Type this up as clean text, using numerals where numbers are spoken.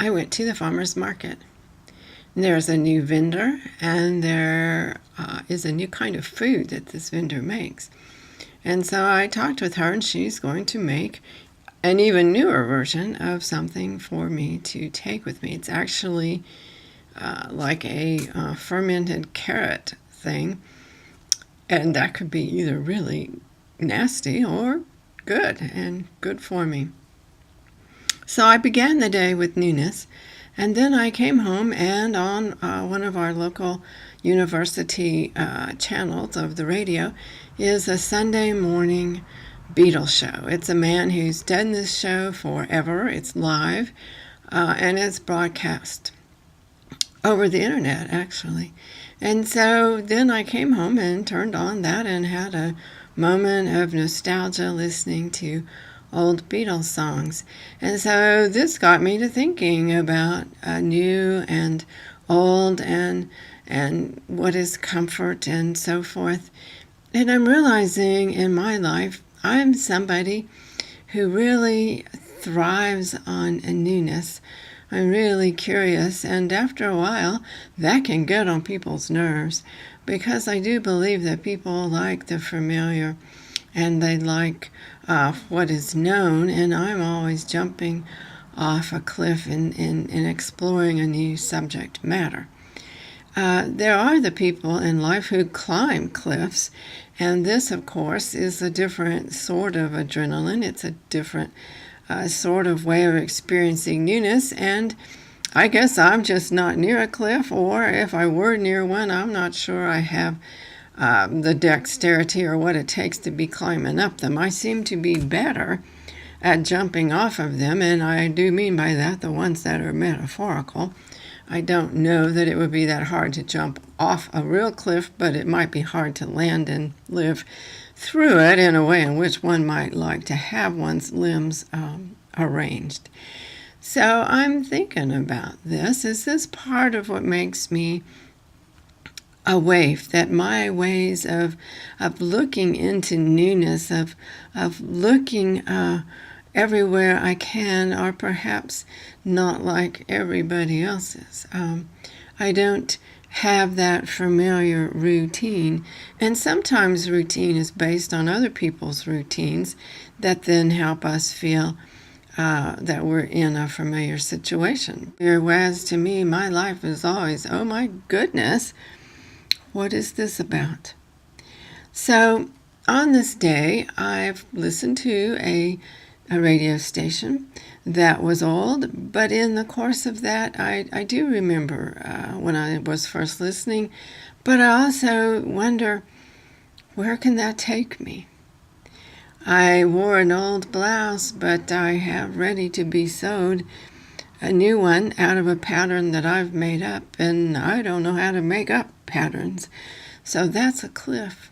I went to the farmer's market. There's a new vendor, and there is a new kind of food that this vendor makes. And so I talked with her, and she's going to make an even newer version of something for me to take with me. It's actually like a fermented carrot thing, and that could be either really nasty or good for me. So I began the day with newness, and then I came home, and on one of our local university channels of the radio is a Sunday morning Beatles show. It's a man who's done this show forever. It's live, and it's broadcast over the internet, actually. And so then I came home and turned on that and had a moment of nostalgia listening to old Beatles songs. And so this got me to thinking about new and old and what is comfort and so forth. And I'm realizing in my life I'm somebody who really thrives on a newness. I'm really curious, and after a while, that can get on people's nerves, because I do believe that people like the familiar, and they like what is known, and I'm always jumping off a cliff in exploring a new subject matter. There are the people in life who climb cliffs, and this, of course, is a different sort of adrenaline. It's a different sort of way of experiencing newness, and I guess I'm just not near a cliff, or if I were near one, I'm not sure I have the dexterity or what it takes to be climbing up them. I seem to be better at jumping off of them, and I do mean by that the ones that are metaphorical. I don't know that it would be that hard to jump off a real cliff, but it might be hard to land and live through it in a way in which one might like to have one's limbs arranged. So I'm thinking about this. Is this part of what makes me a waif, that my ways of looking into newness, of looking everywhere I can, are perhaps not like everybody else's. I don't have that familiar routine, and sometimes routine is based on other people's routines that then help us feel that we're in a familiar situation. Whereas to me, my life is always, oh my goodness, what is this about? So on this day, I've listened to a radio station that was old, but in the course of that, I do remember when I was first listening, but I also wonder, where can that take me? I wore an old blouse, but I have ready to be sewed a new one out of a pattern that I've made up, and I don't know how to make up patterns, so that's a cliff.